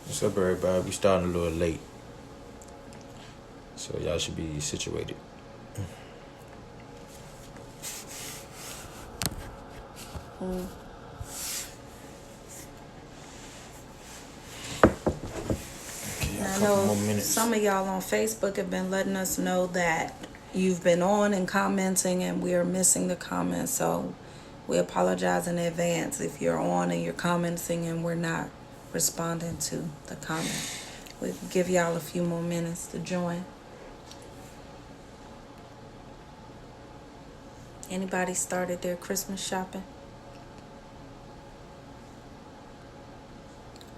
What's up, everybody? We starting a little late, so y'all should be situated. Mm. Okay, a I couple know more minutes. some of y'all on Facebook have been letting us know that you've been on and commenting, and we are missing the comments. So we apologize in advance if you're on and you're commenting and we're not responding to the comment. We'll give y'all a few more minutes to join. Anybody started their Christmas shopping?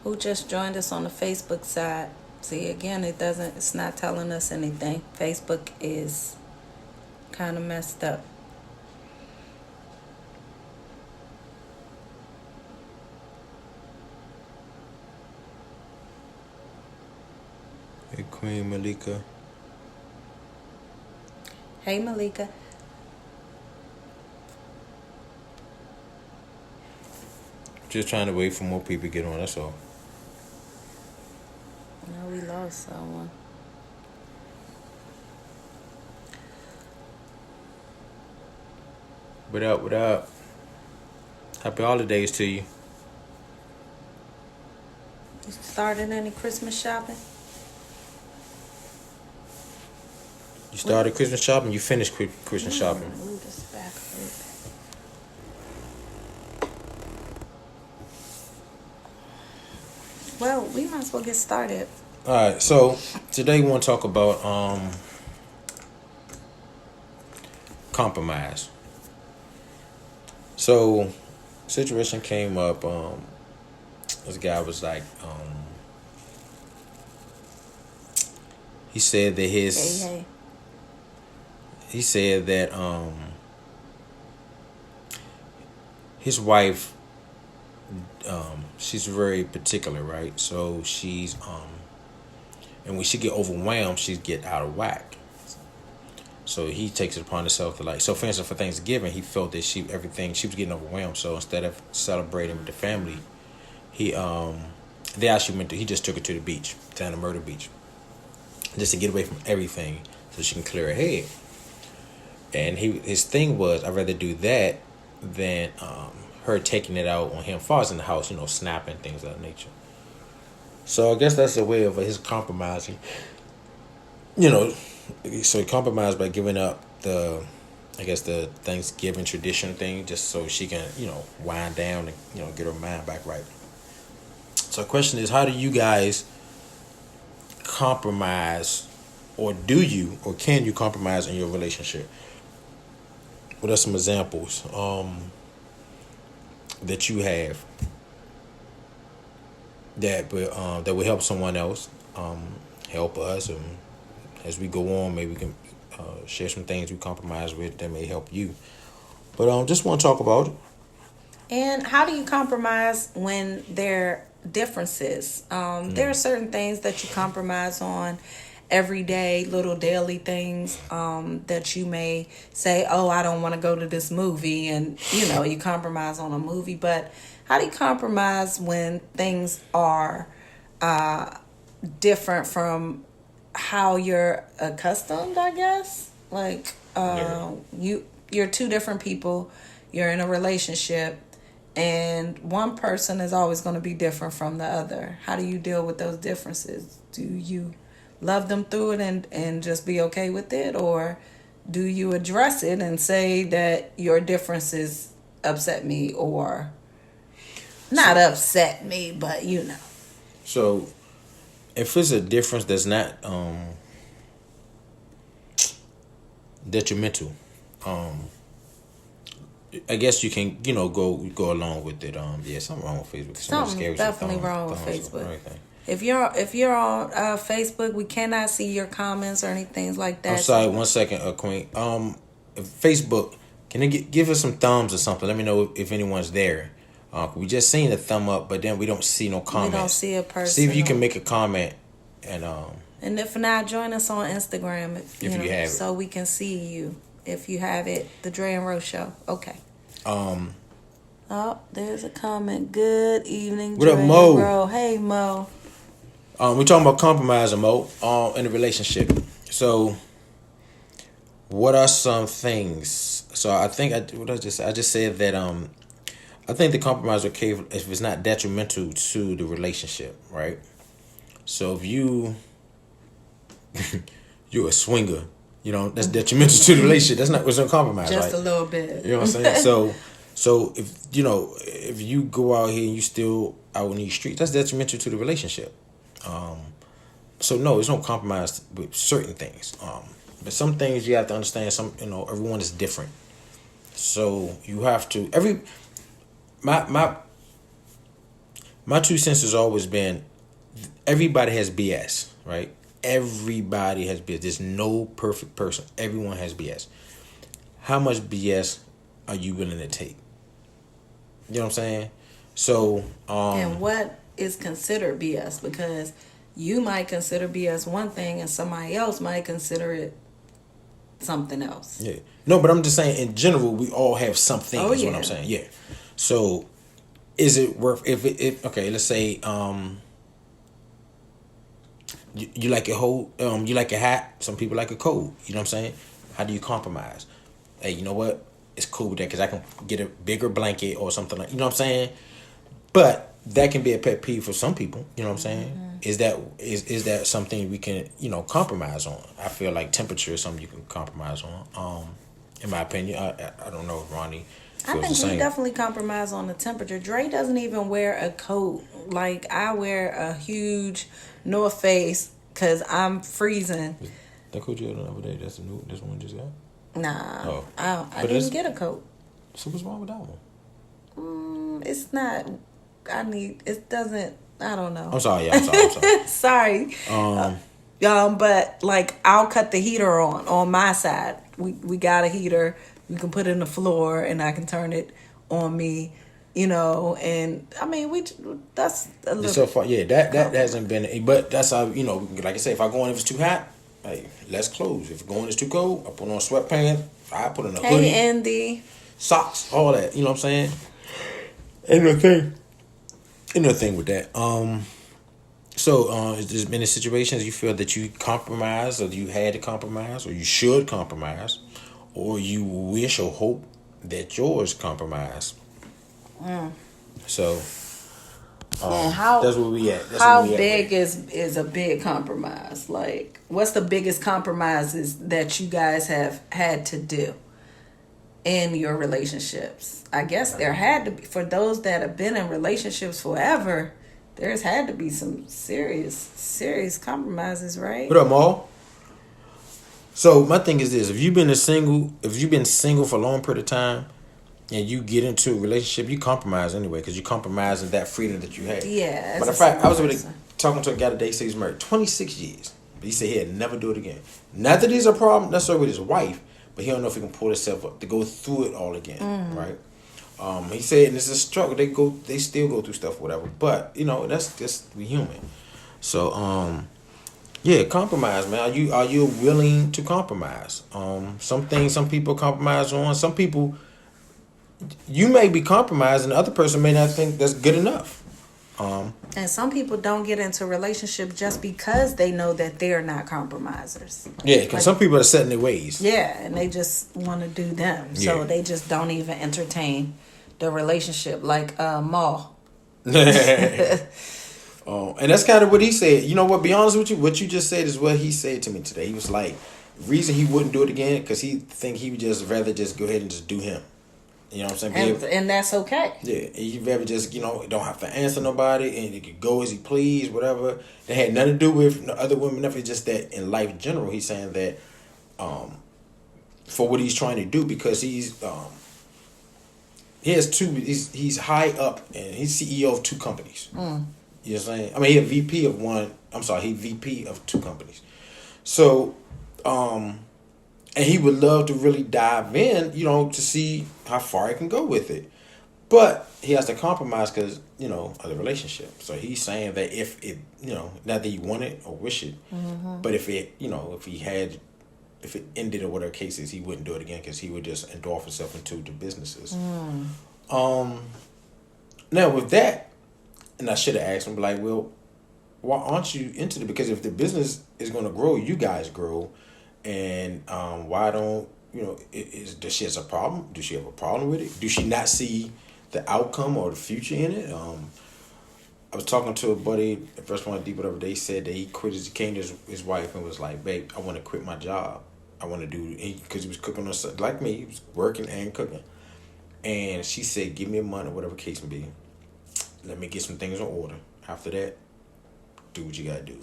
Who just joined us on the Facebook side? See, again, it's not telling us anything. Facebook is kind of messed up. Hey, Queen Malika. Hey, Malika. Just trying to wait for more people to get on. That's all. No, we lost someone. What up? What up? Happy holidays to you. You started any Christmas shopping? You started Christmas shopping. You finished Christmas shopping. Move this back a little bit. Well, we might as well get started. All right. So today we want to talk about compromise. So situation came up. This guy was like, he said that Hey. he said that his wife, she's very particular, right? So she's and when she get overwhelmed, she get out of whack. So he takes it upon himself to, like, so for instance, for Thanksgiving, he felt that she was getting overwhelmed. So instead of celebrating with the family, he he just took her to the beach, down to Myrtle Beach, just to get away from everything so she can clear her head. And his thing was, I'd rather do that than her taking it out on him. Far as in the house, snapping, things of that nature. So I guess that's a way of his compromising. So he compromised by giving up the Thanksgiving tradition thing, just so she can, wind down and, get her mind back right. So the question is, how do you guys compromise, or can you compromise in your relationship? What are some examples that you have that will help someone else, help us, and as we go on, maybe we can share some things we compromise with that may help you. But just want to talk about it. And how do you compromise when there are differences? There are certain things that you compromise on every day, little daily things that you may say, oh, I don't want to go to this movie. And, you compromise on a movie. But how do you compromise when things are different from how you're accustomed, I guess? Like, you're two different people. You're in a relationship. And one person is always going to be different from the other. How do you deal with those differences? Do you love them through it and just be okay with it? Or do you address it and say that your differences upset me, or not upset me, but So if it's a difference that's not detrimental, I guess you can, go along with it. Something wrong with Facebook. Something definitely wrong with Facebook. If you're on Facebook, we cannot see your comments or anything like that. I'm sorry, 1 second, Queen. Facebook, can they give us some thumbs or something? Let me know if anyone's there. We just seen a thumb up, but then we don't see no comments. We don't see a person. See if you can make a comment and if not, join us on Instagram if you have it, so we can see you. If you have it, the Dre and Ro Show. Okay. Oh, there's a comment. Good evening, what Dre up, Mo? and Ro. Hey, Mo. We're talking about compromising, Mo, in a relationship. So, what are some things? So, I think what did I just say? I just said that I think the compromise is okay if it's not detrimental to the relationship, right? So, if you're a swinger, that's detrimental to the relationship. That's not what's no compromise, Just right? a little bit. You know what I'm saying? So if you go out here and you still out in these streets, that's detrimental to the relationship. So no, there's no compromise with certain things. But some things you have to understand. Everyone is different. So you have to my 2 cents has always been everybody has BS, right? Everybody has BS. There's no perfect person. Everyone has BS. How much BS are you willing to take? You know what I'm saying? So, And what is considered BS? Because you might consider BS one thing and somebody else might consider it something else. yeah. No, but I'm just saying in general, we all have something, Oh, is what yeah. I'm saying. Yeah. So, is it worth, if okay, let's say, you like a whole, you like a hat, some people like a coat, you know what I'm saying? How do you compromise? Hey, you know what? It's cool with that because I can get a bigger blanket or something like, you know what I'm saying? But that can be a pet peeve for some people, you know what I'm saying? Mm-hmm. Is that something we can, compromise on? I feel like temperature is something you can compromise on. In my opinion, I don't know if Ronnie I feels the think we same. definitely compromise on the temperature. Dre doesn't even wear a coat. Like, I wear a huge North Face because I'm freezing. That coat you had the other day, that's this one just got? Nah, Oh. I didn't get a coat. So what's wrong with that one? It's not. It doesn't. I don't know. I'm sorry. Yeah, I'm sorry. Sorry. But like I'll cut the heater on my side. We got a heater. We can put it in the floor, and I can turn it on me. And I mean that's a little. So far, yeah, that hasn't been. But that's how like I say, if I go in, if it's too hot, hey, let's close. If going is too cold, I put on sweatpants. I put on a hoodie. Hey, Andy. Socks, all that. You know what I'm saying? Ain't no thing with that. So, is there been situations you feel that you compromise, or you had to compromise, or you should compromise, or you wish or hope that yours compromise? So, and how that's where we at. How big is a big compromise? Like, what's the biggest compromises that you guys have had to do in your relationships? I guess there had to be, for those that have been in relationships forever, there's had to be some serious compromises, right? What up, Maul? So my thing is this: if you've been single for a long period of time, and you get into a relationship, you compromise anyway because you compromising that freedom that you had. Yeah. But in fact, I was really talking to a guy today. Said he's married 26 years. But he said he'd never do it again. Not that he's a problem necessarily with his wife, but he don't know if he can pull himself up to go through it all again, right? He said, and it's a struggle. They still go through stuff, whatever. But that's just we human. So, yeah, compromise, man. Are you willing to compromise? Some things, some people compromise on. Some people, you may be compromised, and the other person may not think that's good enough. And some people don't get into a relationship just because they know that they're not compromisers. Yeah, because some people are set in their ways. Yeah, and they just want to do them. So they just don't even entertain the relationship, like Maul. And that's kind of what he said. You know what? Be honest with you. What you just said is what he said to me today. He was like, reason he wouldn't do it again because he think he would just rather just go ahead and just do him. You know what I'm saying? And that's okay. Yeah, he'd rather just don't have to answer nobody and he could go as he please, whatever. That had nothing to do with other women. Nothing. Just that in life in general, he's saying that for what he's trying to do because he's he has two. He's high up and he's CEO of 2 companies. You know what I'm saying? I mean, he's a VP of one. I'm sorry, he's VP of 2 companies. So, and he would love to really dive in, to see how far he can go with it. But he has to compromise because, of the relationship. So he's saying that if it, not that you want it or wish it, but if it, if it ended or whatever case is, he wouldn't do it again because he would just engulf himself into the businesses. Now with that, and I should have asked him, like, well, why aren't you into it? Because if the business is going to grow, you guys grow, and why don't does she has a problem? Does she have a problem with it? Do she not see the outcome or the future in it? I was talking to a buddy, the first one deep whatever. They said that he quit he came to his wife and was like, "Babe, I want to quit my job. I want to do," because he was cooking on like me, he was working and cooking. And she said, "Give me a month or whatever case may be. Let me get some things in order. After that, do what you gotta do."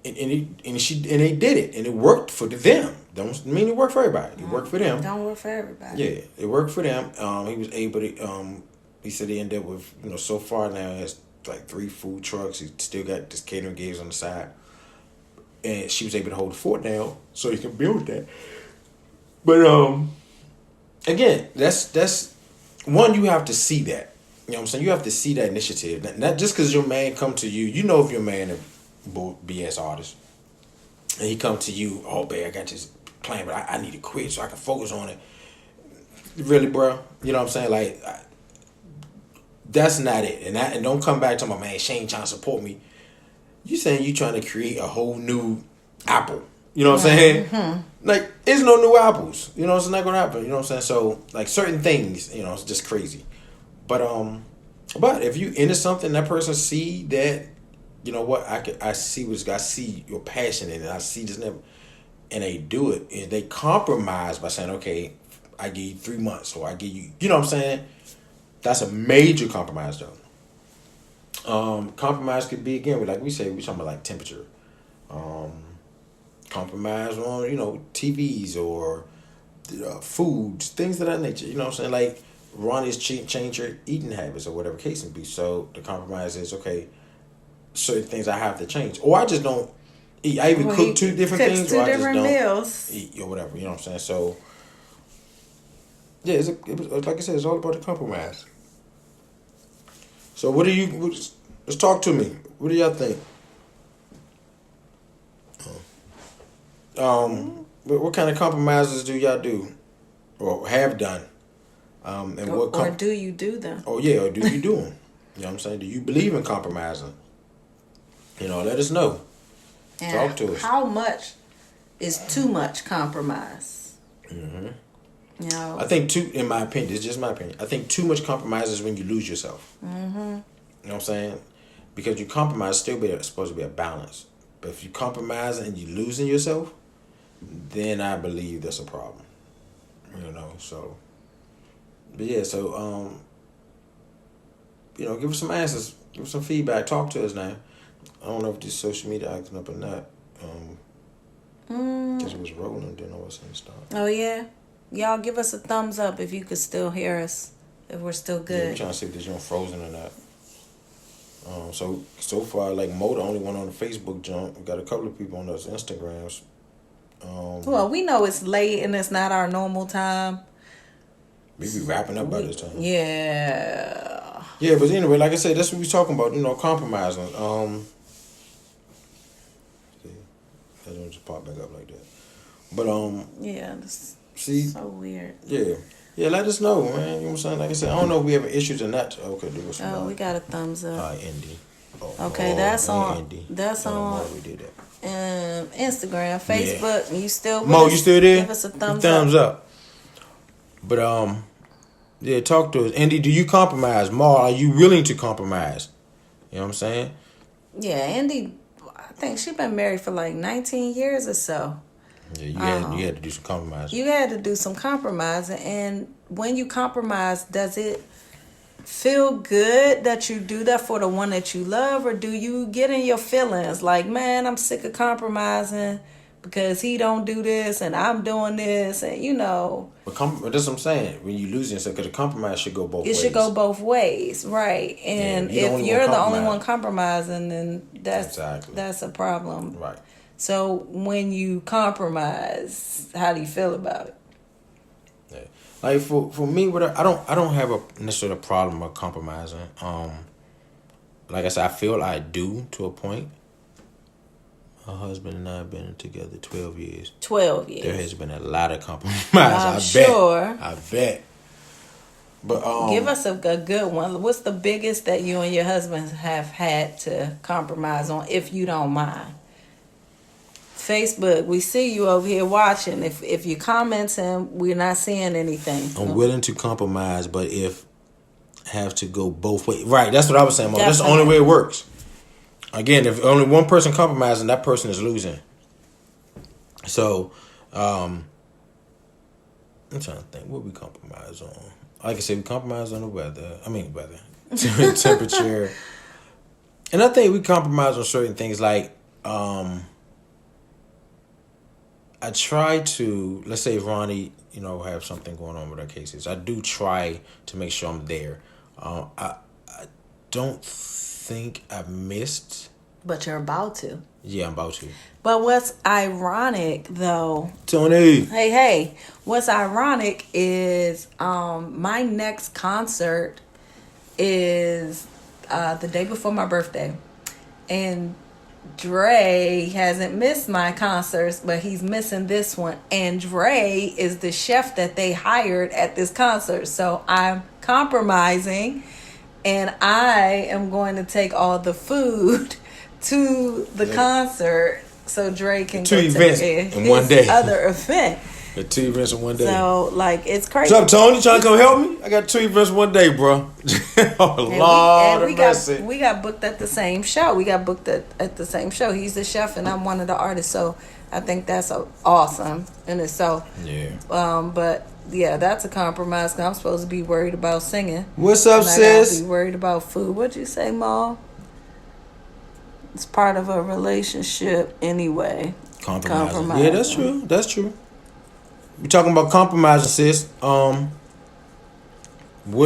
And they did it, and it worked for them. Don't mean it worked for everybody. It worked for them. Don't work for everybody. Yeah, it worked for them. He was able to. He said he ended up with so far now he has like 3 food trucks. He still got this catering gigs on the side, and she was able to hold the fort down so he can build that. But again, that's one, you have to see that. You know what I'm saying? You have to see that initiative. Not just because your man come to you. You know if your man a BS artist, and he come to you, "Oh, babe, I got this plan, but I need to quit so I can focus on it." Really, bro? You know what I'm saying? Like, that's not it. And don't come back to my man, Shane trying to support me. You saying you trying to create a whole new Apple. You know what I'm saying? Mm-hmm. Like, there's no new apples. You know, it's not gonna happen. You know what I'm saying? So, like, certain things, it's just crazy. But if you into something, that person see that, you know what, I see I see your passion in it. I see this never, and they do it, and they compromise by saying, "Okay, I give you 3 months, or I give you," you know what I'm saying? That's a major compromise, though. Compromise could be, again, like we say, we're talking about like temperature. Compromise on, TVs or foods, things of that nature. You know what I'm saying? Like, Ronnie's change your eating habits or whatever case may be. So the compromise is, okay, certain things I have to change. Or I just don't eat. I even cook 2 different things, or I just don't meals. eat or whatever. You know what I'm saying? So, yeah, it was, like I said, it's all about the compromise. So let's talk to me. What do y'all think? What kind of compromises do y'all do or have done? And or do you do them? Oh, yeah, or do you do them? You know what I'm saying? Do you believe in compromising? Let us know. And talk to us. How much is too much compromise? Mm-hmm. I think in my opinion, it's just my opinion, I think too much compromise is when you lose yourself. Mm-hmm. You know what I'm saying? Because you compromise, supposed to be a balance. But if you compromise and you losing yourself, then I believe that's a problem. So. But yeah, so give us some answers, give us some feedback, talk to us now. I don't know if this social media acting up or not. Because it was rolling, didn't know what's in stuff. Oh yeah, y'all give us a thumbs up if you could still hear us, if we're still good. Yeah, we're trying to see if this frozen or not. So far, like Mo, the only one on the Facebook jump. We got a couple of people on those Instagrams. Well, we know it's late and it's not our normal time. We be wrapping up by this time. Yeah. Yeah, but anyway, like I said, that's what we talking about. Compromising. See, that don't just pop back up like that. But yeah, this so weird. Yeah. Let us know, man. You know what I'm saying? Like I said, I don't know if we have issues or not. Okay, do us. We got a thumbs up. Indy. Okay, that's on. Indy. That's on. We did that. Instagram, Facebook. Yeah. You still with Mo? us? You still there? Give us a thumbs up. But yeah, talk to us. Andy, do you compromise? Ma, are you willing to compromise? You know what I'm saying? Yeah, Andy, I think she's been married for like 19 years or so. Yeah, you had to do some compromising. You had to do some compromising, and when you compromise, does it feel good that you do that for the one that you love, or do you get in your feelings like, man, I'm sick of compromising because he don't do this and I'm doing this, and But that's what I'm saying. When you lose yourself, because the compromise should go both ways. It should go both ways, right? And if you're the only one compromising, then that's a problem. Right. So when you compromise, how do you feel about it? Yeah. Like for me, I don't have a necessarily a problem with compromising. Like I said, I feel I do to a point. My husband and I have been together 12 years. 12 years. There has been a lot of compromise. I'm sure. I bet. But give us a good one. What's the biggest that you and your husband have had to compromise on, if you don't mind? Facebook, we see you over here watching. If you commenting, we're not seeing anything. I'm willing to compromise, but if have to go both ways. Right, that's what I was saying, Mo. That's the only way it works. Again, if only one person compromising, that person is losing. So, I'm trying to think what we compromise on. Like I said, we compromise on the weather. Temperature. And I think we compromise on certain things like, I try to, let's say if Ronnie, have something going on with our cases, I do try to make sure I'm there. I don't think I've missed. But you're about to. Yeah, I'm about to. But what's ironic, though... Tony! Hey. What's ironic is my next concert is the day before my birthday. And Dre hasn't missed my concerts, but he's missing this one. And Dre is the chef that they hired at this concert. So I'm compromising, and I am going to take all the food to the concert so Dre can two go events to in one day. Other event. The 2 events in one day. So, it's crazy. What's up, Tony? Trying to come help me? I got 2 events in one day, bro. We got booked at the same show. We got booked at the same show. He's the chef and I'm one of the artists. So I think that's awesome. And it's so. Yeah. But yeah, that's a compromise. 'Cause I'm supposed to be worried about singing. What's up, and sis? I gotta be worried about food. What'd you say, Ma? It's part of a relationship anyway. Compromising. Yeah, that's true. That's true. We're talking about compromising, sis. What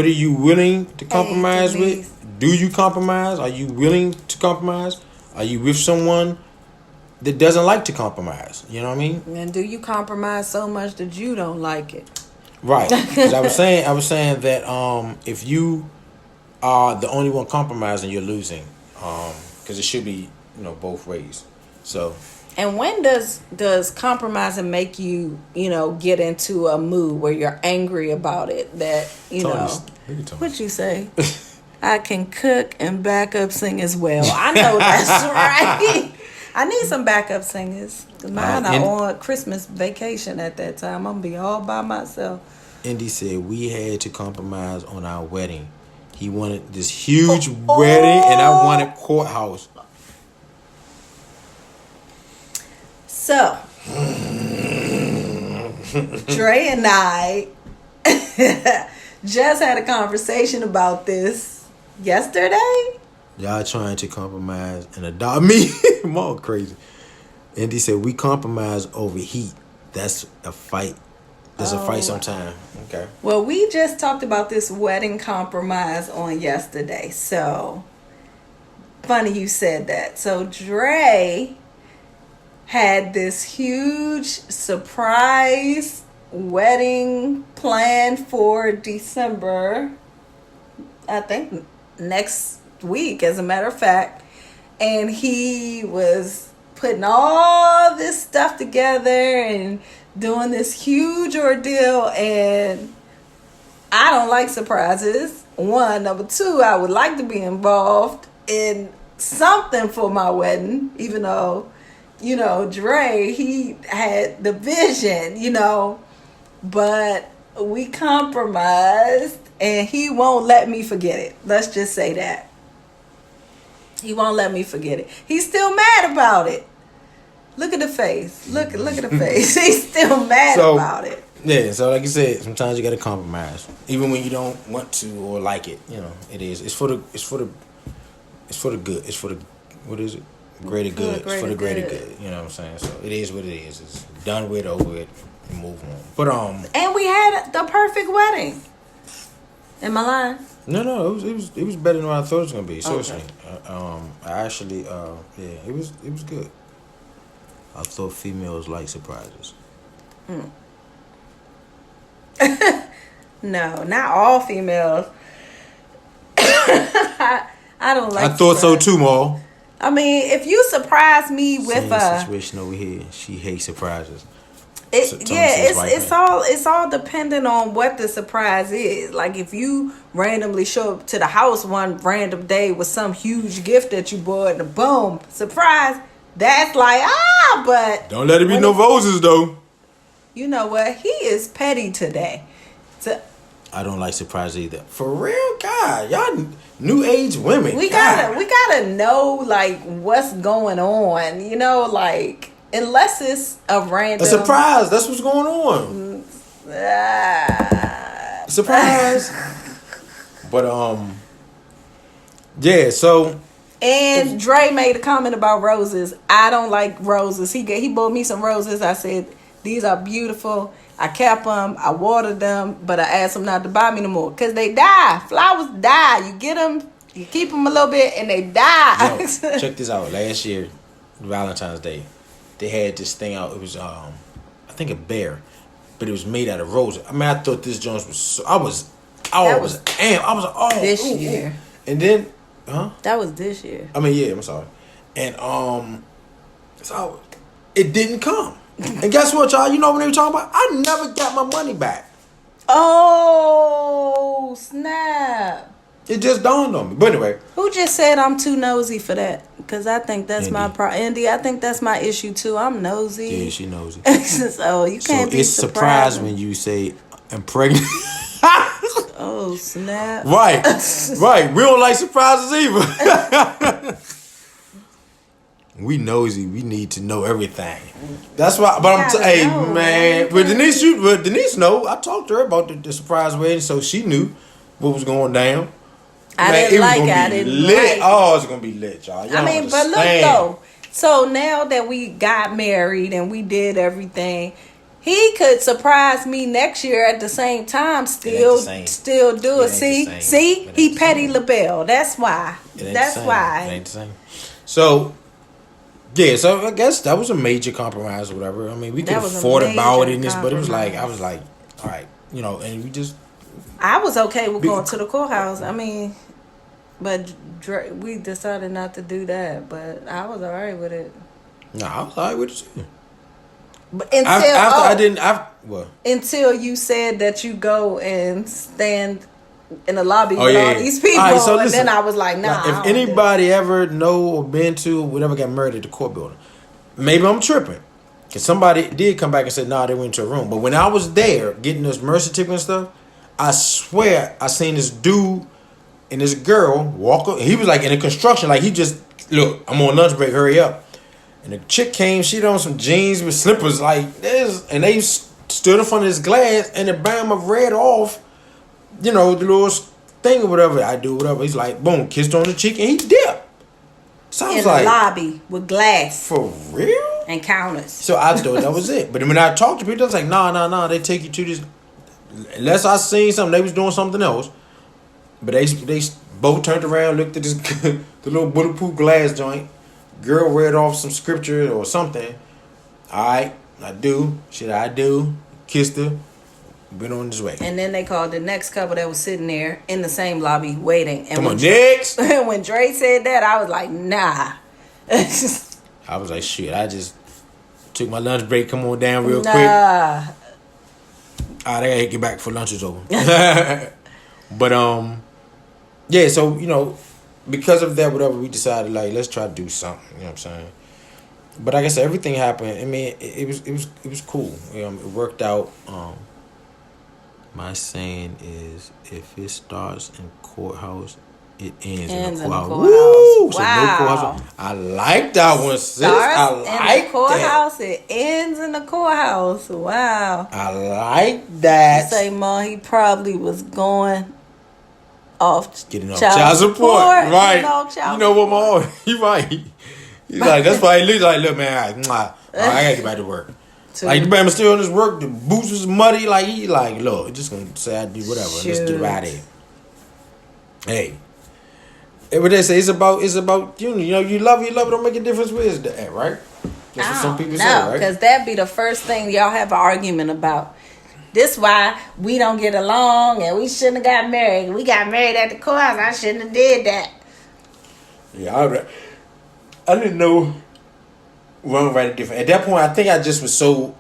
are you willing to compromise with? Do you compromise? Are you willing to compromise? Are you with someone that doesn't like to compromise? You know what I mean? And do you compromise so much that you don't like it? Right. Because I was saying that if you are the only one compromising, you're losing. Because it should be, both ways. So. And when does compromising make you, get into a mood where you're angry about it? That, what'd you say? I can cook and backup sing as well. I know that's right. I need some backup singers. Mine are on Christmas vacation at that time. I'm going to be all by myself. Indy said we had to compromise on our wedding. He wanted this huge wedding, and I wanted courthouse. So, Dre and I just had a conversation about this yesterday. Y'all trying to compromise and adopt me? I'm all crazy. Indy said we compromise over heat. That's a fight. There's a fight sometime. Okay. Well, we just talked about this wedding compromise on yesterday. So, funny you said that. So, Dre had this huge surprise wedding planned for December, I think next week, as a matter of fact. And he was putting all this stuff together and doing this huge ordeal. And I don't like surprises. 1. Number 2, I would like to be involved in something for my wedding, even though, Dre, he had the vision, but we compromised and he won't let me forget it. Let's just say that. He won't let me forget it. He's still mad about it. Look at the face. Look at the face. He's still mad about it. Yeah, so like you said, sometimes you got to compromise, even when you don't want to or like it. It is. It's for the good. It's for the what is it? Greater good. It's for the greater good. You know what I'm saying? So it is what it is. It's done with, over with, and move on. But and we had the perfect wedding. Am I lying? No, it was better than what I thought it was gonna be. Seriously, I actually, it was good. I thought females like surprises. No, not all females. I don't like. I thought so too, Maul. I mean, if you surprise me with Same situation over here. She hates surprises. It's all dependent on what the surprise is. Like if you randomly show up to the house one random day with some huge gift that you bought and boom, surprise, that's like but don't let it be no roses though. You know what? He is petty today. So I don't like surprise either. For real, God, y'all new age women. We gotta know like what's going on. You know, like unless it's a random surprise. That's what's going on. Surprise. But yeah. So. And Dre made a comment about roses. I don't like roses. He bought me some roses. I said these are beautiful. I kept them. I watered them, but I asked him not to buy me no more because they die. Flowers die. You get them, you keep them a little bit, and they die. Yo, check this out. Last year, Valentine's Day, they had this thing out. It was I think a bear, but it was made out of roses. I mean, I thought this Jones was. So, I was amped. I was like, oh, this year. And then, huh? That was this year. I mean, yeah. I'm sorry. And so it didn't come. And guess what, y'all? You know what they were talking about? I never got my money back. Oh, snap. It just dawned on me. But anyway. Who just said I'm too nosy for that? Because I think that's Indy. Andy, I think that's my issue too. I'm nosy. Yeah, she nosy. So you can't be it's surprised when you say, I'm pregnant. Oh, snap. Right. Right. We don't like surprises either. We nosy. We need to know everything. That's why. But hey, man. But Denise know. I talked to her about the surprise wedding, so she knew what was going down. I didn't like it. I didn't like. Oh, it's gonna be lit, y'all. I mean, but look though. So now that we got married and we did everything, he could surprise me next year at the same time. Still do it. See, he petty LaBelle. That's why. That's why. It ain't the same. So. Yeah, so I guess that was a major compromise or whatever. I mean, we could have fought about it in this, but it was like, I was like, all right, you know, and we just. I was okay with going to the courthouse. I mean, but we decided not to do that, but I was all right with it. No, I was all right with it too. But until you said that you go and stand in the lobby with all these people, right, so listen, then I was like, nah. If anybody ever know or been to whatever got murdered at the court building, maybe I'm tripping. Because somebody did come back and said, nah, they went to a room. But when I was there getting this birth certificate and stuff, I swear I seen this dude and this girl walk up. He was like in a construction, like he just, look, I'm on lunch break, hurry up. And the chick came, she had on some jeans with slippers like this, and they stood in front of this glass and the bam of red off. You know, the little thing or whatever I do, whatever. He's like, boom, kissed on the cheek, and he dipped. So I was in the lobby with glass. For real? And counters. So I thought that was it. But when I talked to people, I was like, nah, they take you to this. Unless I seen something, they was doing something else. But they both turned around, looked at this the little bulletproof glass joint. Girl read off some scripture or something. All right, I do. Shit, I do. Kissed her. Been on his way. And then they called the next couple that was sitting there in the same lobby waiting. And come on, next. When Dre said that, I was like, nah. I was like, shit, I just took my lunch break. Come on down real quick. All right, I gotta get back before lunch is over. But yeah, so you know, because of that, whatever, we decided like let's try to do something. You know what I'm saying? But like I said, everything happened. I mean, it was cool. It worked out. My saying is, if it starts in courthouse, it ends in the courthouse. Woo! So wow. No courthouse. I like that one, sis. I like in the courthouse, that. It ends in the courthouse. Wow. I like that. You say, Ma, he probably was going off getting off child support. Right. You know what, Ma? He right. He's like, that's why he looks like, look, man, I gotta get back to work. Like, the man still in his work, the boots was muddy, like, he like, look, just gonna say I do whatever. Shoot. Let's get out of here. Hey. What they say, it's about you know, you love it, don't make a difference where it's at, right? That's what some people say, right? Because that'd be the first thing y'all have an argument about. This why we don't get along and we shouldn't have got married. We got married at the courthouse. I shouldn't have did that. Yeah, I didn't know wrong, right, or different. At that point, I think I just was so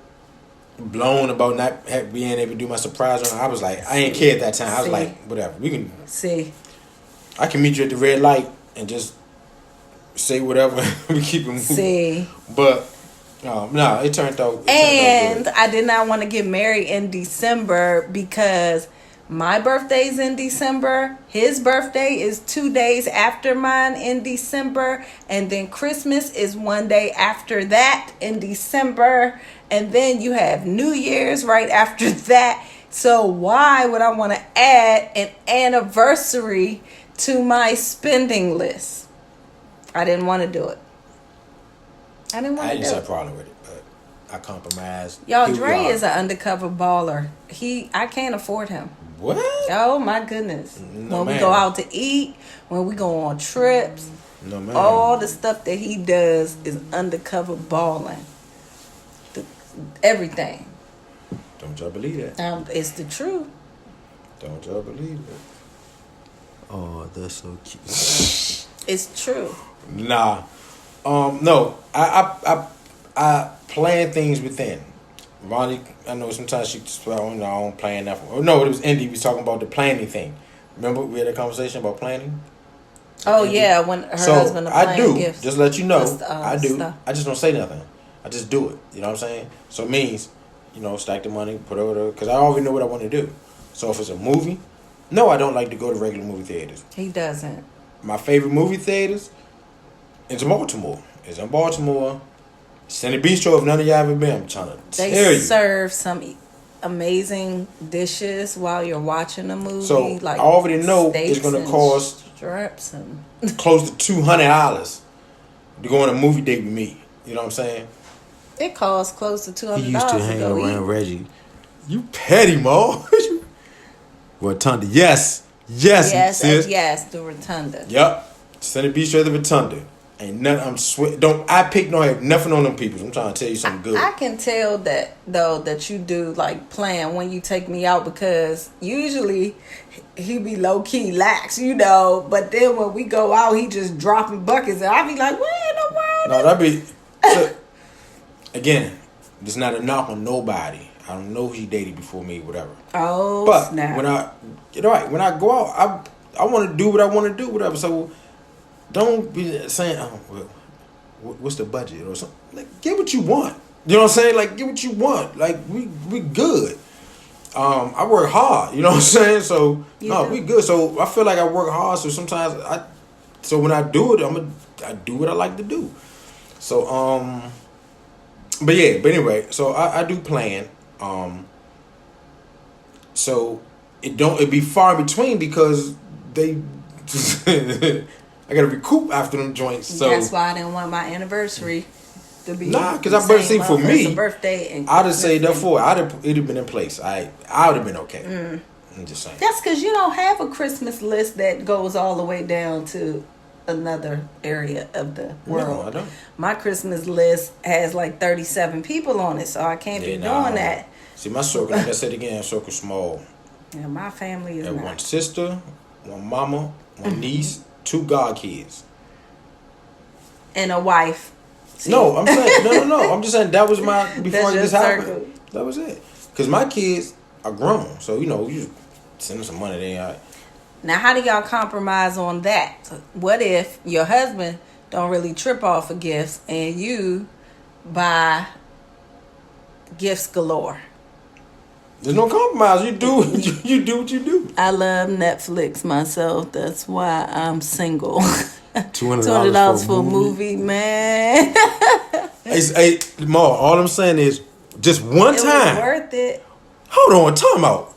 blown about not being able to do my surprise on her. I was like, I ain't care at that time. I was like, whatever. We can see. I can meet you at the red light and just say whatever. We keep it moving. See. But no, it turned out. And I did not want to get married in December because my birthday's in December. His birthday is 2 days after mine in December. And then Christmas is 1 day after that in December. And then you have New Year's right after that. So why would I want to add an anniversary to my spending list? I didn't want to do it. I didn't want to do it. I just had a problem with it, but I compromised. Y'all, Dre is an undercover baller. I can't afford him. What? Oh my goodness. No, when man. we go out to eat, when we go on trips, no, man. all the stuff that he does is undercover balling. Everything. Don't y'all believe that? It's the truth. Don't y'all believe it? Oh, that's so cute. It's true. Nah. No. I plan things within. Ronnie, I know sometimes she just, I don't plan that. Oh, no, it was Indy. We was talking about the planning thing. Remember we had a conversation about planning? Oh, Indy? Yeah, when her husband I do. Gifts. Just let you know, I do. Stuff. I just don't say nothing. I just do it. You know what I'm saying? So it means, stack the money, put it over, because I already know what I want to do. So if it's a movie, no, I don't like to go to regular movie theaters. He doesn't. My favorite movie theaters is in Baltimore. It's in Baltimore. Cindy Bistro, if none of y'all ever been, I'm trying to tell you. They serve some amazing dishes while you're watching a movie. So like I already know it's going to cost strips and close to $200 to go on a movie date with me. You know what I'm saying? It costs close to $200. He used to hang around Reggie. You petty, Mo. Rotunda. Yes, the Rotunda. Yep. Cindy Bistro, the Rotunda. Ain't nothing. I pick no have nothing on them people. I'm trying to tell you something good. I can tell that though that you do like plan when you take me out because usually he be low key lax, but then when we go out he just dropping buckets and I be like, where in the world? No, that be so, again. There's not a knock on nobody. I don't know who he dated before me, whatever. Oh, but snap. when I go out, I want to do what I want to do, whatever. So. Don't be saying, oh, well, what's the budget or something. Like, get what you want. You know what I'm saying? Like, get what you want. Like, we good. I work hard. You know what I'm saying? So, we good. So, I feel like I work hard. So, sometimes when I do it, I do what I like to do. So, but anyway, so I do plan. So, it be far in between because they I gotta recoup after them joints. So that's why I didn't want my anniversary to be. Because I birthday for me. Birthday and I'd have saved up for it. It'd have been in place. I would have been okay. I'm just saying. That's because you don't have a Christmas list that goes all the way down to another area of the world. No, I don't. My Christmas list has like 37 people on it, so I can't be doing that. See, my circle, like I said again, circle small. Yeah, my family is not. One sister, one mama, one niece. 2 godkids. And a wife. See? No, I'm saying no. I'm just saying that was my before this happened. Circle. That was it. Because my kids are grown, so you just send them some money. They all right. Now, how do y'all compromise on that? What if your husband don't really trip off of gifts and you buy gifts galore? There's no compromise. You do you do what you do. I love Netflix myself. That's why I'm single. $200 for a movie, man. Hey, Ma, all I'm saying is just one time. It was worth it. Hold on, time out.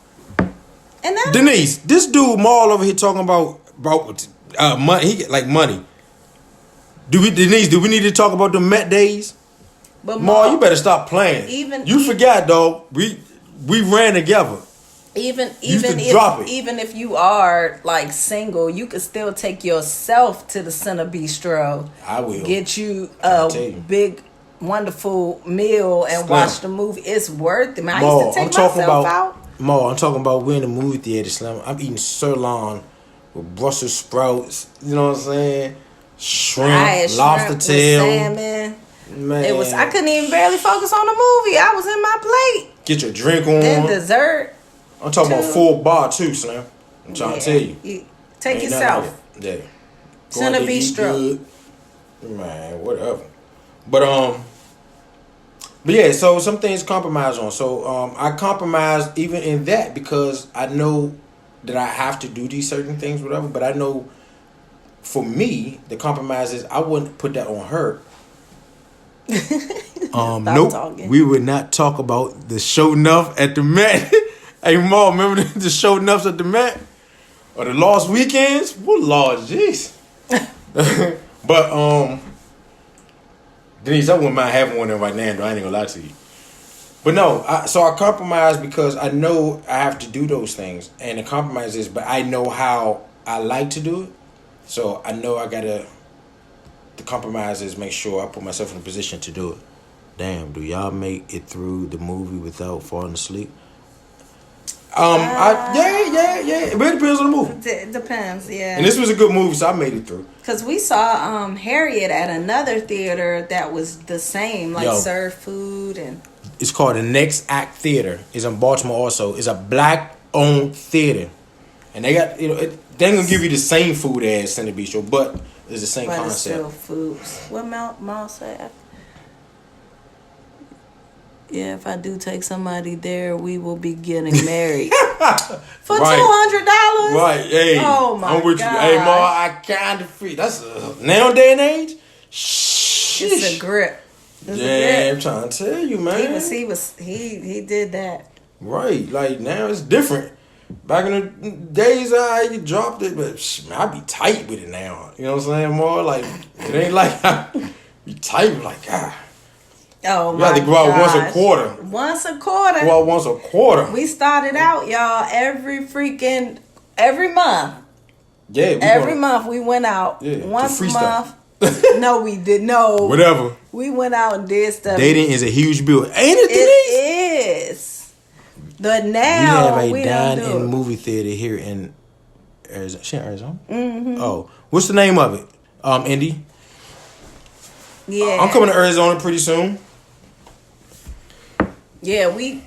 And Denise, this dude Maul over here talking about money. He get like money. Denise, do we need to talk about the Met days? But Maul, you better stop playing. You forgot, dog. We ran together. Even if you are like single, you could still take yourself to the Center Bistro. I will get you a big, wonderful meal and watch the movie. It's worth it. I used to take myself out. I'm talking about we're in the movie theater, Slim. I'm eating sirloin with Brussels sprouts. You know what I'm saying? Shrimp, lobster tail, salmon. Man, I couldn't even barely focus on the movie. I was in my plate. Get your drink on. Then dessert. I'm talking about full bar too, Slim. I'm trying to tell you. Take Ain't yourself. Like yeah. Center Bistro. Man, whatever. But yeah, so some things compromise on. So I compromise even in that because I know that I have to do these certain things, whatever. But I know for me, the compromise is I wouldn't put that on her. Nope. Talking. We would not talk about the show enough at the Met. Hey, Mom, remember the show enoughs at the Met? Or the Lost Weekends? What Lord, jeez. But Denise, I wouldn't mind having one of them right now, though. I ain't gonna lie to you. But no, so I compromise because I know I have to do those things. And the compromise is, but I know how I like to do it. So I know I gotta, the compromise is make sure I put myself in a position to do it. Damn, do y'all make it through the movie without falling asleep? Yeah. It really depends on the movie. It depends, yeah. And this was a good movie, so I made it through. Because we saw Harriet at another theater that was the same, like serve food and... It's called the Next Act Theater. It's in Baltimore also. It's a black-owned theater. And they got, they ain't gonna give you the same food as Center Bistro, but it's the same concept. It's still foods. What Mal said? Yeah, if I do take somebody there, we will be getting married. For $200? Right, hey. Oh, my God. I'm with you. Hey, Ma, I kind of free. That's now day and age? Shh. It's a grip. I'm trying to tell you, man. He did that. Right, like now it's different. Back in the days, you dropped it, but man, I be tight with it now. You know what I'm saying? More like, it ain't like I be tight, like, Oh, you have to go out once a quarter. Once a quarter. Go out once a quarter. We started out, y'all, every month. Yeah. Every month we went out. Yeah, once a month. No, we did. No. Whatever. We went out and did stuff. Dating is a huge bill. Ain't it, Denise? It is. But now we have a dine-in movie theater here in Arizona. Mm-hmm. Oh, what's the name of it? Indy? Yeah. I'm coming to Arizona pretty soon. Yeah, we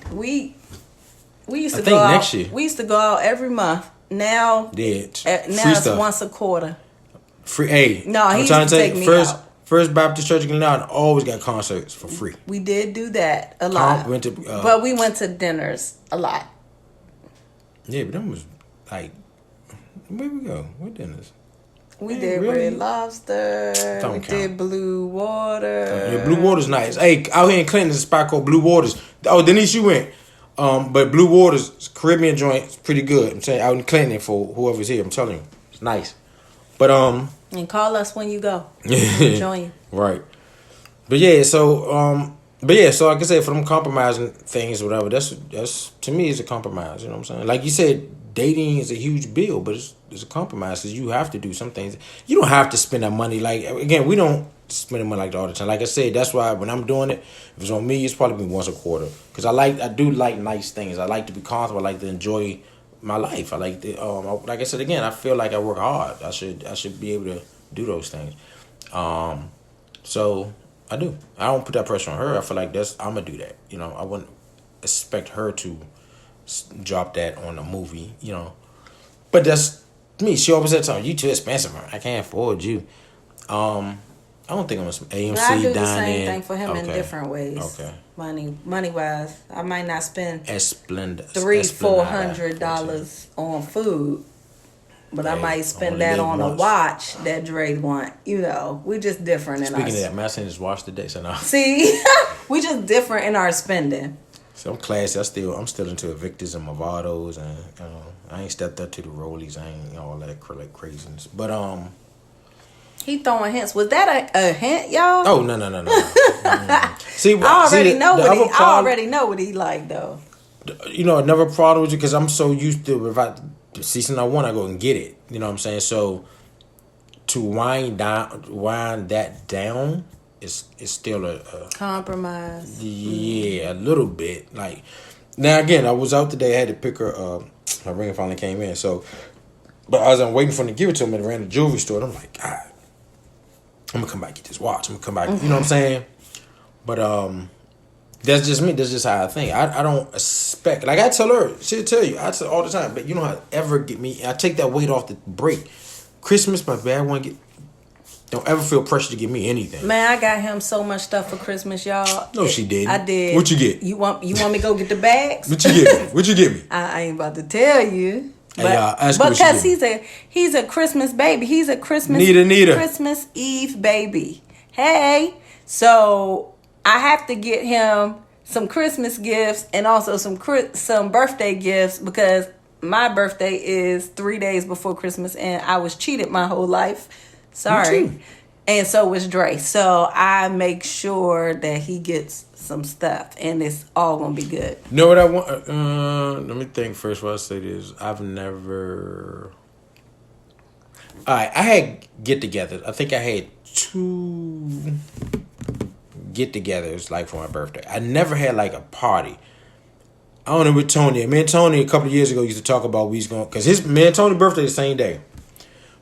used to go out next year. We used to go out every month. Now, it's once a quarter. Free. Hey, no, he used to take me out. First Baptist Church in Glenn always got concerts for free. We did do that a lot. But we went to dinners a lot. Yeah, but them was like, where we go? What dinners? We did Red Lobster. We did Blue Water. Yeah, Blue Water's nice. Hey, out here in Clinton, there's a spot called Blue Waters. Oh, Denise, you went. But Blue Waters, Caribbean joint, is pretty good. I'm saying out in Clinton for whoever's here. I'm telling you, it's nice. But and call us when you go. We'll join you. Right. But yeah, so so like I said, for them compromising things, or whatever, that's to me is a compromise. You know what I'm saying? Like you said, dating is a huge bill, but it's a compromise because you have to do some things. You don't have to spend that money. Like again, we don't spend the money like that all the time. Like I said, that's why when I'm doing it, if it's on me, it's probably once a quarter. Because I do like nice things. I like to be comfortable. I like to enjoy my life. I like to, like I said again, I feel like I work hard. I should be able to do those things. So I do. I don't put that pressure on her. I feel like I'm gonna do that. You know, I wouldn't expect her to drop that on a movie. You know, but that's me. She always said something. You too expensive, man. I can't afford you. I don't think I'm some AMC. But I do the same thing for him in different ways. Okay. Money wise, I might not spend $300-$400 on food, but I might spend that on a watch that Dre want. You know, we just different in our. Speaking of that, man, I seen this watch today, so now. See, we just different in our spending. So I'm classy. I'm still into Invictus and Movados, and I ain't stepped up to the Rollies. I ain't all that like craziness, but He throwing hints. Was that a hint, y'all? Oh no. See, I already know what he like though. You know, another problem with you because I'm so used to if I see something I want, I go and get it. You know what I'm saying? So to wind that down is still a compromise. Yeah, a little bit. Like now again, I was out today. I had to pick her. Her ring finally came in. So, but as I'm waiting for him to give it to me, and ran to the jewelry store. And I'm like, God. I'm gonna come back and get this watch. I'm gonna come back. You know what I'm saying? But That's just me. That's just how I think. I don't expect. Like I tell her, she'll tell you. I tell all the time. But you know how ever get me. I take that weight off the break. Christmas, my bad one get. Don't ever feel pressure to give me anything. Man, I got him so much stuff for Christmas, y'all. No, she didn't. I did. What you get? You want me to go get the bags? What you get me? What you get me? I ain't about to tell you. But, ask because he's a Christmas baby. He's a Christmas Christmas Eve baby. Hey, so I have to get him some Christmas gifts and also some birthday gifts because my birthday is 3 days before Christmas and I was cheated my whole life. Sorry. And so was Dre. So I make sure that he gets some stuff and it's all going to be good. You know what I want? Let me think first what I say this. I've never... Alright, I had get-togethers. I think I had 2 get-togethers like for my birthday. I never had like a party. I don't know with Tony. Me and Tony a couple of years ago used to talk about we was going... Because me and Tony's birthday the same day.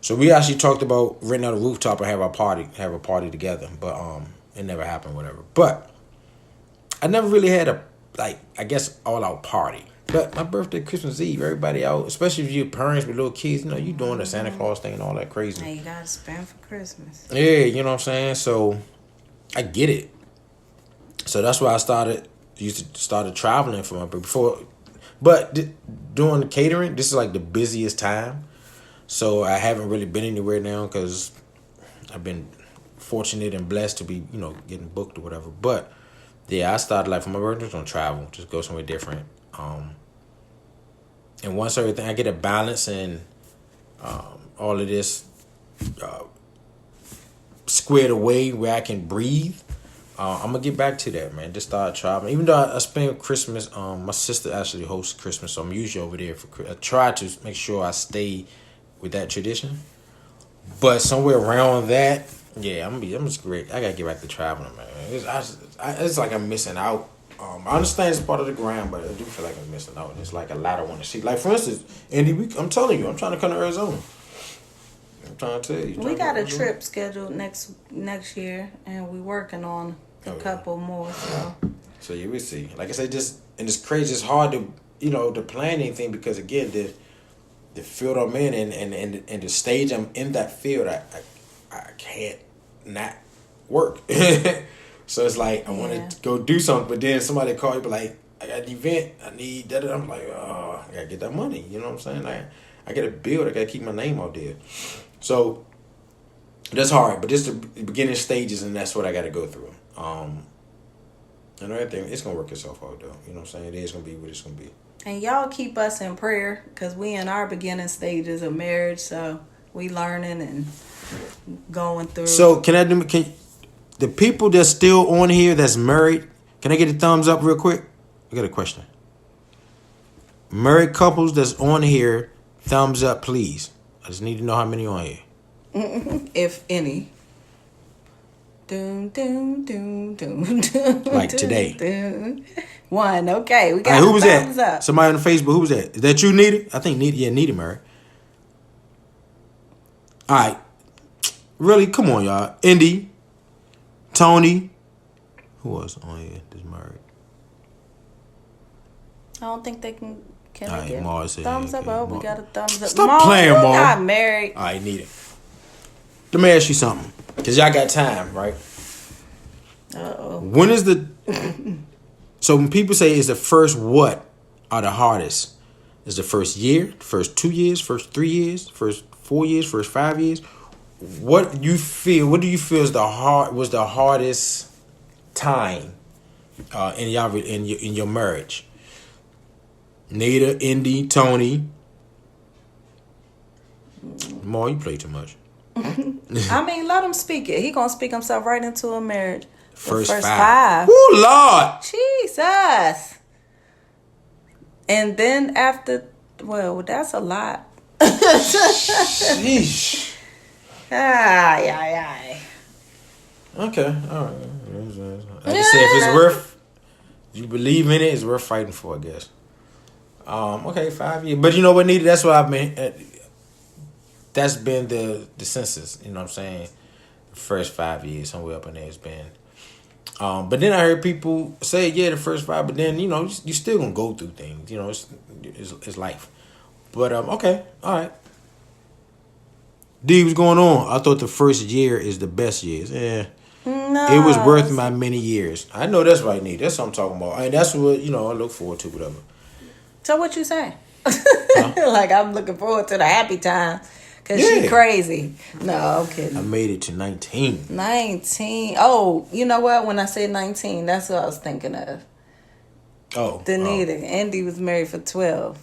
So we actually talked about renting out a rooftop and have a party together. But it never happened, whatever. But I never really had a, like, I guess, all-out party. But my birthday, Christmas Eve, everybody out, especially if you're parents with little kids, you know, you doing the Santa Claus thing and all that crazy. Now you got to spend for Christmas. Yeah, you know what I'm saying? So I get it. So that's why I started traveling for my birthday. But doing the catering, this is like the busiest time. So I haven't really been anywhere now because I've been fortunate and blessed to be, you know, getting booked or whatever. But yeah, I started like for my birthday, just gonna travel, just go somewhere different. And once everything, I get a balance and all of this squared away where I can breathe. I'm gonna get back to that, man. Just start traveling. Even though I spend Christmas, my sister actually hosts Christmas, so I'm usually over there for. I try to make sure I stay with that tradition, but somewhere around that, yeah, I'm just great. I gotta get back to traveling, man. It's like I'm missing out. I understand it's part of the grind, but I do feel like I'm missing out. It's like a lot I want to see. Like for instance, Andy, I'm telling you, I'm trying to come to Arizona. I'm trying to tell you. We got a trip scheduled next year, and we're working on a couple more. So yeah, we see. Like I said, just and it's crazy. It's hard to plan anything because again, the field I'm in and the stage I'm in that field, I can't not work. So it's like I want to go do something, but then somebody call you, but like I got an event, I need that. I'm like, oh, I gotta get that money. You know what I'm saying? Like I gotta build, I gotta keep my name out there. So that's hard, but this is the beginning stages, and that's what I gotta go through. And everything, it's gonna work itself out though. You know what I'm saying? It is gonna be what it's gonna be. And y'all keep us in prayer because we in our beginning stages of marriage, so we learning and going through. So can the people that's still on here that's married, can I get a thumbs up real quick? I got a question. Married couples that's on here, thumbs up, please. I just need to know how many on here. If any. Doom, doom, doom, doom, doom. Like doom, today. Doom. One, okay. We got who was thumbs that? up. Somebody on Facebook, who was that? Is that you, Nita? I think Nita married. All right. Really, come on, y'all. Indy, Tony. Who else on here that's married? I don't think they can All they right, get Mars said, thumbs up? okay, Oh, we Mars. got a thumbs up. Stop playing, Mars. Not married. All right, Nita. Let me ask you something. Because y'all got time, right? Uh-oh. When is the... So when people say it's the first what are the hardest? Is the first year, first 2 years, first 3 years, first 4 years, first 5 years? What do you feel is was the hardest time in your marriage? Nita, Indy, Tony. More, you play too much. I mean, let him speak it. He gonna speak himself right into a marriage. First first five. five. Oh Lord. Jesus. And then after, well, that's a lot. Sheesh. Ay, ay, ay. Okay, all right. Like I said, if it's worth, you believe in it, it's worth fighting for, I guess. Okay, 5 years. But you know what, Nita? That's what I've been. That's been the census. You know what I'm saying? The first 5 years, somewhere up in there, it's been. But then I heard people say, yeah, the first 5, but then, you still gonna go through things. It's life. But, okay, all right. D, what's going on? I thought the first year is the best years. Yeah. No. It was worth my many years. I know that's what I need. That's what I'm talking about. And that's what, I look forward to, whatever. So what you say? Huh? Like, I'm looking forward to the happy time. Because she crazy. No, I'm kidding. I made it to 19. 19. Oh, you know what? When I said 19, that's what I was thinking of. Oh. Danita. Andy was married for 12.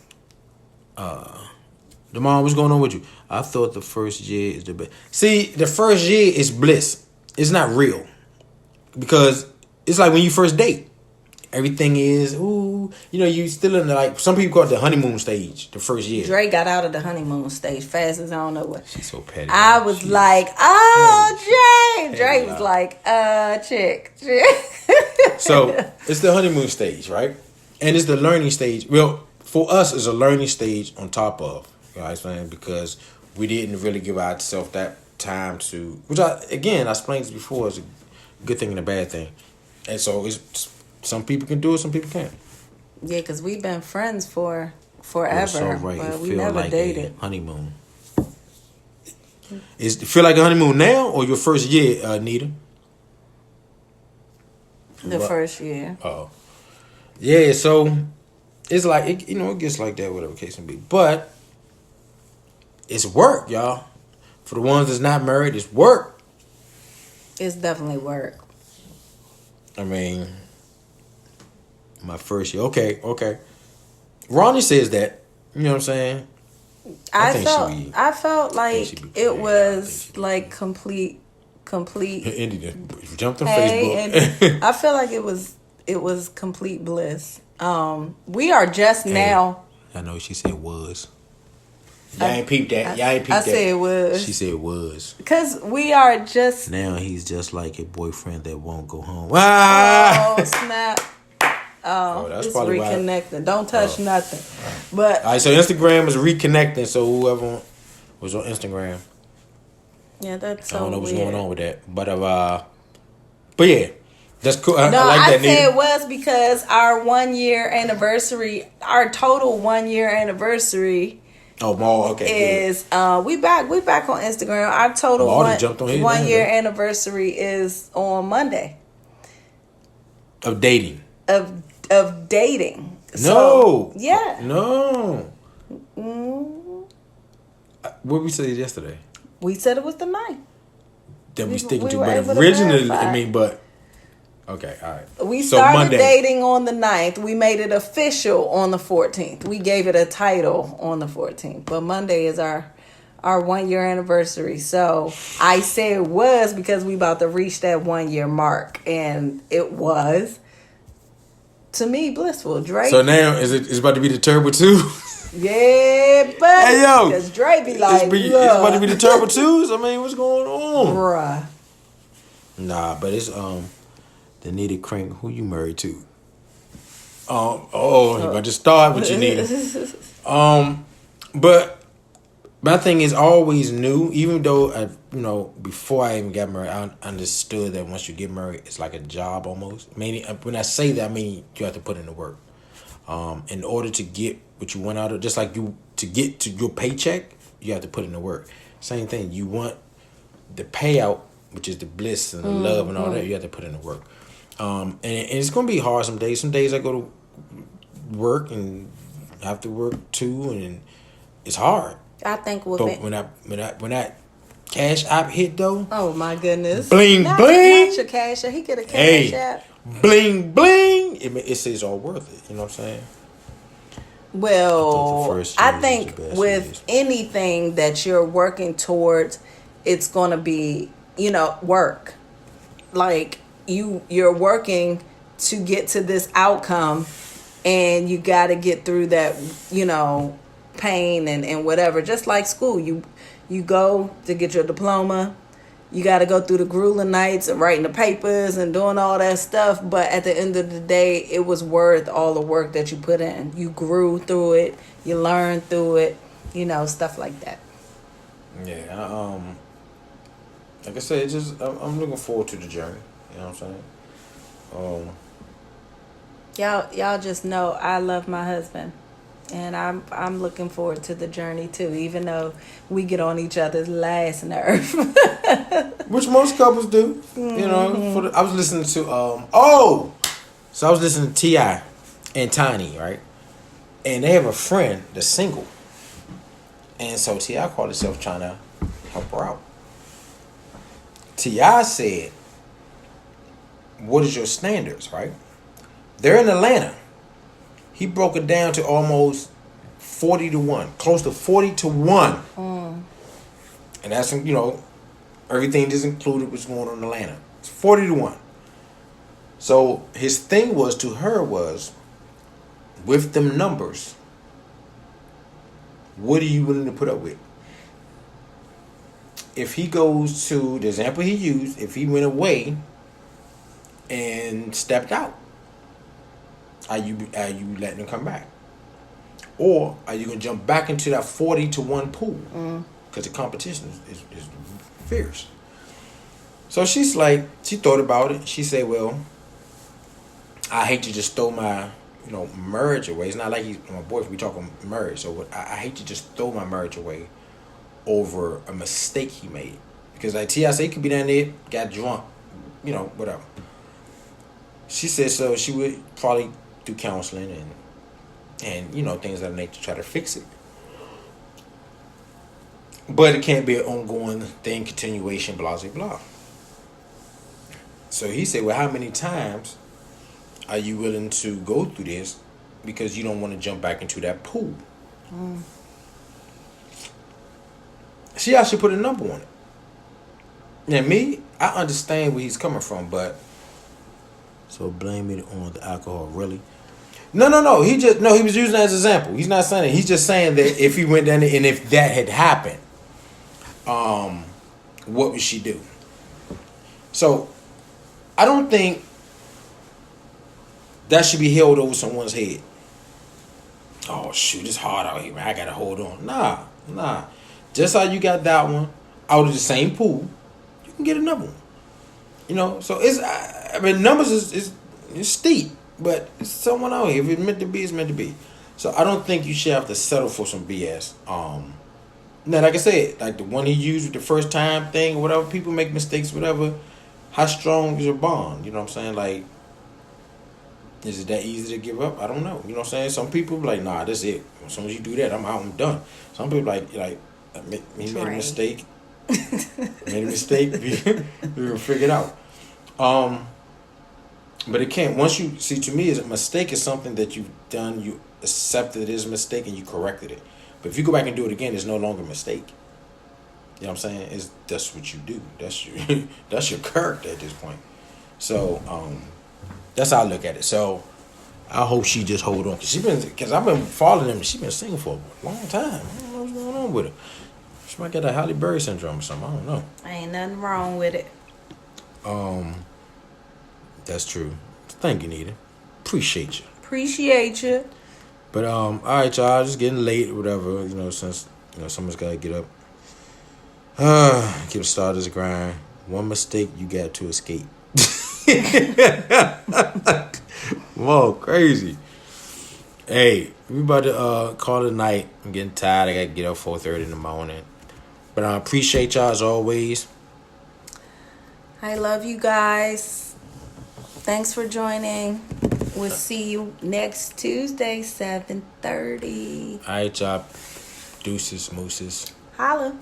Demar, what's going on with you? I thought the first year is the best. See, the first year is bliss. It's not real. Because it's like when you first date. Everything is, you still in the, like, some people call it the honeymoon stage, the first year. Dre got out of the honeymoon stage fast as I don't know what. She's so petty. I was like, oh, Dre. Dre was like, chick. So, it's the honeymoon stage, right? And it's the learning stage. Well, for us, it's a learning stage on top of, you know what I'm saying? Because we didn't really give ourselves that time to, which I explained this before, is a good thing and a bad thing. And so, it's some people can do it, some people can't. Yeah, because we've been friends for forever, so right. but we feel never like dated. A honeymoon. It feel like a honeymoon now or your first year, Nita? The first year. Oh. Yeah, so it's like, it gets like that, whatever case may be. But it's work, y'all. For the ones that's not married, it's work. It's definitely work. I mean, my first year. Okay. Ronnie says that. You know what I'm saying? I felt like it was like complete. Indy jumped on Facebook. And I feel like it was complete bliss. We are just now. I know she said was. Y'all ain't peeped that. I said it was. She said it was. Because we are just. Now he's just like a boyfriend that won't go home. Ah! Oh, snap. That's it's probably reconnecting. why. Don't touch nothing. But all right, so Instagram is reconnecting. So whoever was on Instagram, yeah, that's so I don't know what's weird. going on with that, but yeah, that's cool. I like I that. said it was because our 1 year anniversary, our total 1 year anniversary. Oh, okay. Is we back on Instagram. Our total one year anniversary is on Monday. Of dating. Of dating. No. So, yeah. No. What we said yesterday? We said it was the 9th. That we sticking to, but originally, okay, all right. We started dating on the 9th. We made it official on the 14th. We gave it a title on the 14th. But Monday is our 1 year anniversary. So I say it was because we about to reach that 1 year mark. And it was, to me, blissful. Drake. So now, it's about to be the Turbo 2? Yeah, but hey, yo, because Dre be like, it's about to be the Turbo 2s? I mean, what's going on? Bruh. Nah, but it's, the needed crank. Who you married to? You about to start what you needed. But my thing is always new. Even though before I even got married, I understood that once you get married, it's like a job almost. Meaning, when I say that, I mean you have to put in the work. In order to get what you want out of, just like to get to your paycheck, you have to put in the work. Same thing. You want the payout, which is the bliss and the love and all that. You have to put in the work. And it's gonna be hard some days. Some days I go to work and have to work too, and it's hard. I think when that cash app hit though. Oh my goodness! Bling not your cash app. He get a cash app. Bling bling. It says all worth it. You know what I'm saying? Well, I think with anything that you're working towards, it's gonna be work. Like you're working to get to this outcome, and you got to get through that pain and whatever. Just like school, you go to get your diploma. You got to go through the grueling nights and writing the papers and doing all that stuff. But at the end of the day, it was worth all the work that you put in. You grew through it. You learned through it. Stuff like that. Yeah. Like I said, I'm looking forward to the journey. You know what I'm saying? Y'all just know I love my husband. And I'm looking forward to the journey too, even though we get on each other's last nerve. Which most couples do. You know, I was listening to so I was listening to T.I. and Tiny, right? And they have a friend that's single. And so T.I. called himself trying to help her out. T.I. said, what is your standards, right? They're in Atlanta. He broke it down to almost 40-1, close to 40-1. And that's, you know, everything is included what's going on in Atlanta. It's 40-1. So his thing was to her was, with them numbers, what are you willing to put up with? If he goes to the example he used, if he went away and stepped out, are you letting him come back? Or are you going to jump back into that 40-1 pool? Because the competition is fierce. So she's like, she thought about it. She said, well, I hate to just throw my, you know, marriage away. It's not like he's my boyfriend. We talking marriage. So I hate to just throw my marriage away over a mistake he made. Because like T.I. said, he could be down there, got drunk, you know, whatever. She said so she would probably do counseling and you know, things of that nature to try to fix it. But it can't be an ongoing thing, continuation, blah, blah, blah. So he said, well, how many times are you willing to go through this because you don't want to jump back into that pool? She actually put a number on it. Now, me, I understand where he's coming from, but so blame it on the alcohol, really? No. He was using that as an example. He's not saying it. He's just saying that if he went down there and if that had happened, what would she do? So, I don't think that should be held over someone's head. Oh, shoot, it's hard out here, man. I got to hold on. Nah. Just how you got that one out of the same pool, you can get another one. You know, so it's, I mean, numbers is steep, but it's someone out here. If it's meant to be, it's meant to be. So I don't think you should have to settle for some BS. Now, like I said, like the one he used with the first time thing or whatever, people make mistakes, whatever. How strong is your bond? You know what I'm saying? Like, is it that easy to give up? I don't know. You know what I'm saying? Some people be like, nah, that's it. As soon as you do that, I'm out, I'm done. Some people like he made a mistake. Made a mistake. We will figure it out. But it can't. Once you see, to me, is a mistake is something that you've done. You accepted it as a mistake and you corrected it. But if you go back and do it again, it's no longer a mistake. You know what I'm saying? That's what you do. That's your character at this point. So that's how I look at it. So I hope she just hold on, because I've been following them. She's been singing for a long time. I don't know what's going on with her. She might get a Halle Berry syndrome or something. I don't know. Ain't nothing wrong with it. That's true. Thank you, Nita. Appreciate you. But all right, y'all. Just getting late or whatever. You know, since someone's gotta get up. Keep started this grind. One mistake you got to escape. Whoa, crazy. Hey, we about to call it a night. I'm getting tired. I gotta get up 4:30 in the morning. But I appreciate y'all as always. I love you guys. Thanks for joining. We'll see you next Tuesday, 7:30. All right, y'all. Deuces, mooses. Holla.